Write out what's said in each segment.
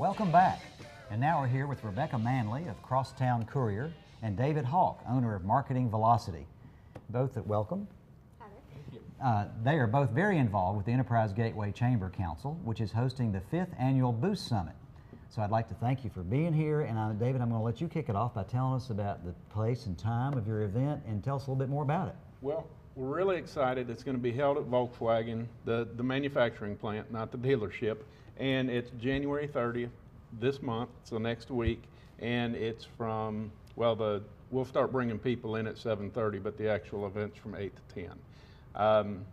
Welcome back. And now we're here with Rebecca Manley of Crosstown Courier and David Hawk, owner of Marketing Velocity. Both welcome. They are both very involved with the Enterprise Gateway Chamber Council, which is hosting the 5th Annual Boost Summit. So I'd like to thank you for being here, and David, I'm going to let you kick it off by telling us about the place and time of your event, and tell us a little bit more about it. Well, we're really excited. It's going to be held at Volkswagen, the manufacturing plant, not the dealership, and it's January 30th this month, so next week, and it's from, well, we'll start bringing people in at 7:30, but the actual event's from 8 to 10.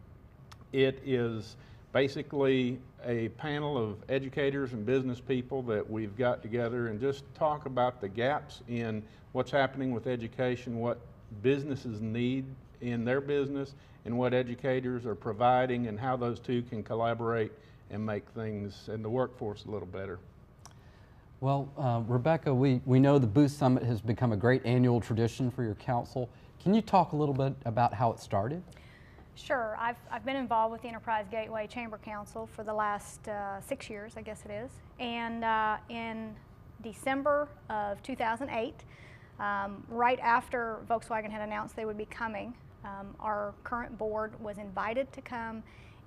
It is basically a panel of educators and business people that we've got together and just talk about the gaps in what's happening with education, what businesses need in their business, and what educators are providing, and how those two can collaborate and make things in the workforce a little better. Well, Rebecca, we know the Boost Summit has become a great annual tradition for your council. Can you talk a little bit about how it started? Sure. I've been involved with the Enterprise Gateway Chamber Council for the last 6 years, I guess it is. And in December of 2008, right after Volkswagen had announced they would be coming, our current board was invited to come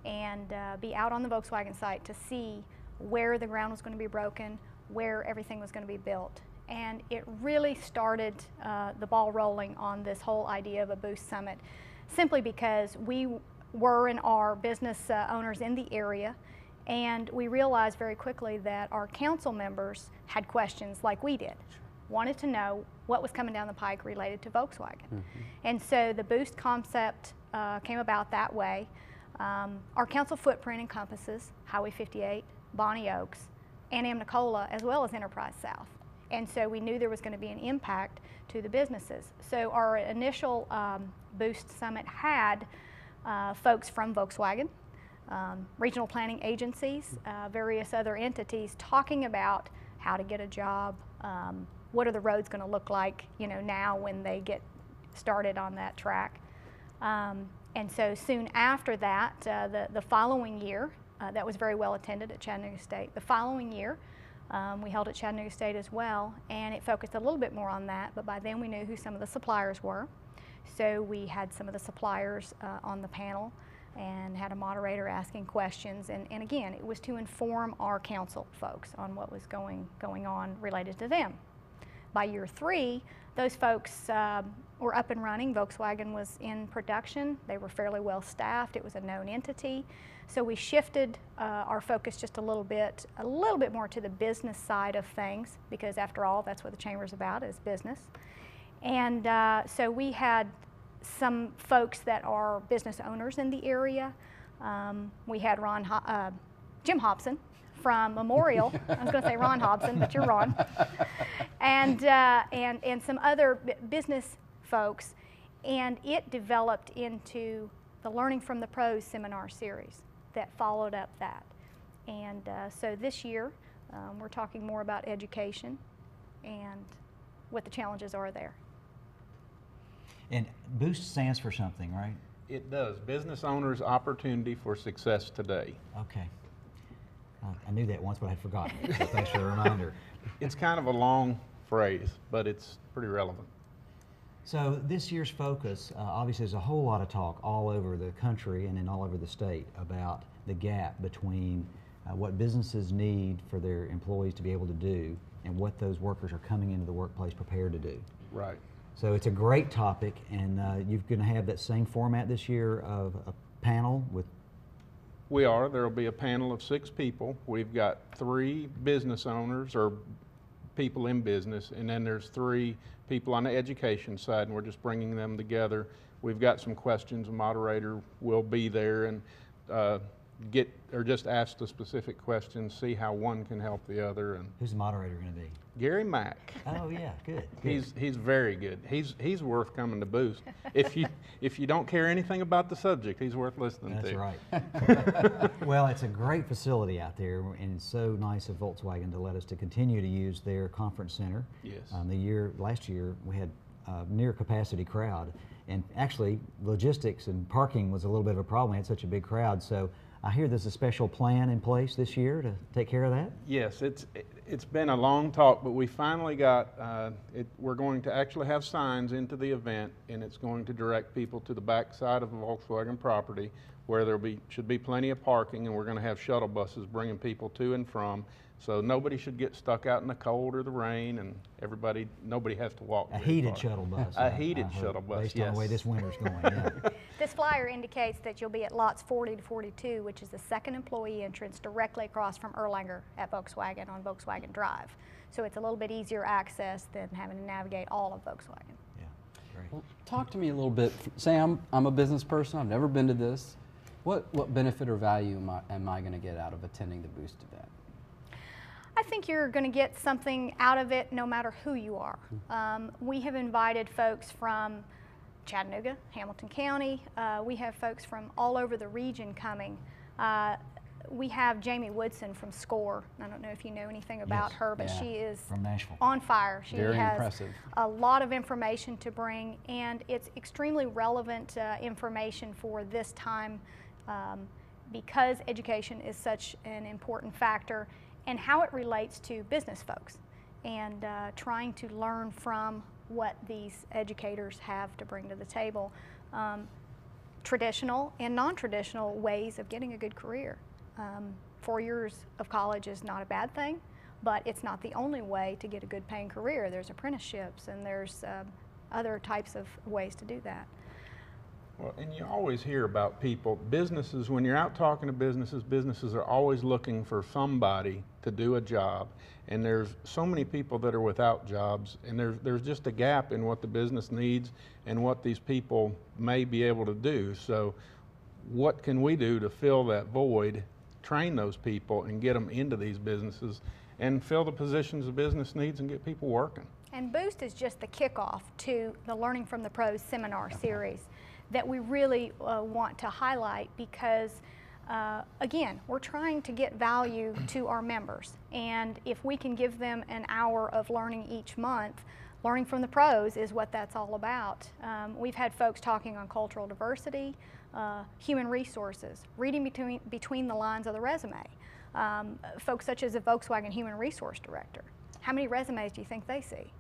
and be out on the Volkswagen site to see where the ground was going to be broken, where everything was going to be built. And it really started the ball rolling on this whole idea of a Boost Summit, simply because we were and are business owners in the area, and we realized very quickly that our council members had questions like we did, wanted to know what was coming down the pike related to Volkswagen. And so the Boost concept came about that way. Our council footprint encompasses Highway 58, Bonnie Oaks, and Amnicola, as well as Enterprise South. And so we knew there was going to be an impact to the businesses. So our initial Boost Summit had folks from Volkswagen, regional planning agencies, various other entities talking about how to get a job, what are the roads going to look like, now when they get started on that track. And so soon after that, the following year, that was very well attended at Chattanooga State. The following year, we held at Chattanooga State as well, and it focused a little bit more on that, but by then we knew who some of the suppliers were. So we had some of the suppliers on the panel and had a moderator asking questions, and again, it was to inform our council folks on what was going on related to them. By year 3, those folks were up and running. Volkswagen was in production. They were fairly well staffed. It was a known entity. So we shifted our focus just a little bit more to the business side of things, because after all, that's what the chamber's about, is business. And so we had some folks that are business owners in the area. We had Jim Hobson from Memorial. I was going to say Ron Hobson, but you're Ron. And some other business folks. And it developed into the Learning from the Pros seminar series that followed up that. And so this year, we're talking more about education and what the challenges are there. And Boost stands for something, right? It does. Business Owners Opportunity for Success Today. Okay. I knew that once, but I had forgotten it, so thanks for the reminder. It's kind of a long phrase, but it's pretty relevant. So this year's focus, obviously there's a whole lot of talk all over the country and then all over the state about the gap between what businesses need for their employees to be able to do and what those workers are coming into the workplace prepared to do. Right. So it's a great topic, and you're going to have that same format this year of a panel with... We are. There will be a panel of 6 people. We've got 3 business owners or people in business, and then there's 3 people on the education side, and we're just bringing them together. We've got some questions. A moderator will be there and just ask the specific questions, see how one can help the other. And who's the moderator going to be? Gary Mack. Oh yeah, good. He's very good. He's worth coming to Boost. If you don't care anything about the subject, he's worth listening to. That's right. Well, it's a great facility out there, and it's so nice of Volkswagen to let us to continue to use their conference center. Yes. Last year we had a near capacity crowd, and actually logistics and parking was a little bit of a problem. We had such a big crowd, so I hear there's a special plan in place this year to take care of that? Yes, it's been a long talk, but we finally got, we're going to actually have signs into the event, and it's going to direct people to the back side of the Volkswagen property where should be plenty of parking, and we're going to have shuttle buses bringing people to and from. So nobody should get stuck out in the cold or the rain, and nobody has to walk. A heated shuttle bus. A heated shuttle bus, based yes. on the way this winter's going, yeah. This flyer indicates that you'll be at lots 40 to 42, which is the second employee entrance directly across from Erlanger at Volkswagen on Volkswagen Drive. So it's a little bit easier access than having to navigate all of Volkswagen. Yeah, great. Well, talk to me a little bit. Say I'm a business person, I've never been to this. What benefit or value am I going to get out of attending the Boost event? I think you're going to get something out of it no matter who you are. We have invited folks from Chattanooga, Hamilton County. We have folks from all over the region coming. We have Jamie Woodson from SCORE. I don't know if you know anything about Yes. her, but Yeah. she is From Nashville. on fire. She Very has impressive. a lot of information to bring, and it's extremely relevant information for this time because education is such an important factor, and how it relates to business folks, and trying to learn from what these educators have to bring to the table. Traditional and non-traditional ways of getting a good career. 4 years of college is not a bad thing, but it's not the only way to get a good paying career. There's apprenticeships, and there's other types of ways to do that. Well, and you always hear about people, businesses, when you're out talking to businesses are always looking for somebody to do a job. And there's so many people that are without jobs, and there's just a gap in what the business needs and what these people may be able to do. So what can we do to fill that void, train those people, and get them into these businesses and fill the positions the business needs and get people working? And Boost is just the kickoff to the Learning from the Pros seminar series that we really want to highlight because, again, we're trying to get value to our members. And if we can give them an hour of learning each month, Learning from the Pros is what that's all about. We've had folks talking on cultural diversity, human resources, reading between the lines of the resume. Folks such as a Volkswagen Human Resource Director. How many resumes do you think they see?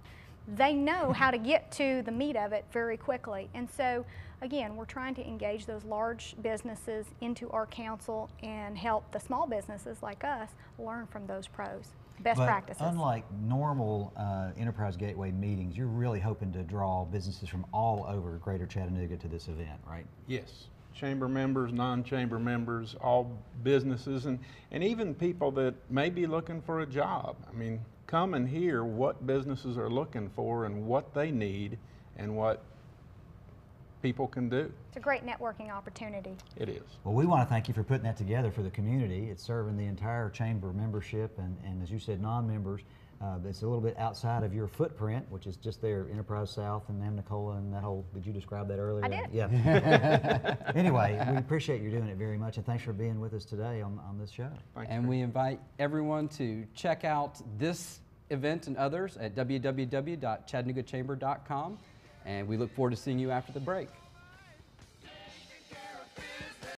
They know how to get to the meat of it very quickly. And so, again, we're trying to engage those large businesses into our council and help the small businesses like us learn from those pros, best practices. Unlike normal Enterprise Gateway meetings, you're really hoping to draw businesses from all over Greater Chattanooga to this event, right? Yes. Chamber members, non-chamber members, all businesses, and even people that may be looking for a job. I mean, come and hear what businesses are looking for and what they need and what people can do. It's a great networking opportunity. It is. Well, we want to thank you for putting that together for the community. It's serving the entire chamber membership and as you said, non-members. It's a little bit outside of your footprint, which is just there, Enterprise South and Namnicola and that whole, did you describe that earlier? I did. Yeah. Anyway, we appreciate you doing it very much, and thanks for being with us today on this show. Thanks, And Rick. we invite everyone to check out this event and others at www.chattanoogamchamber.com. And we look forward to seeing you after the break.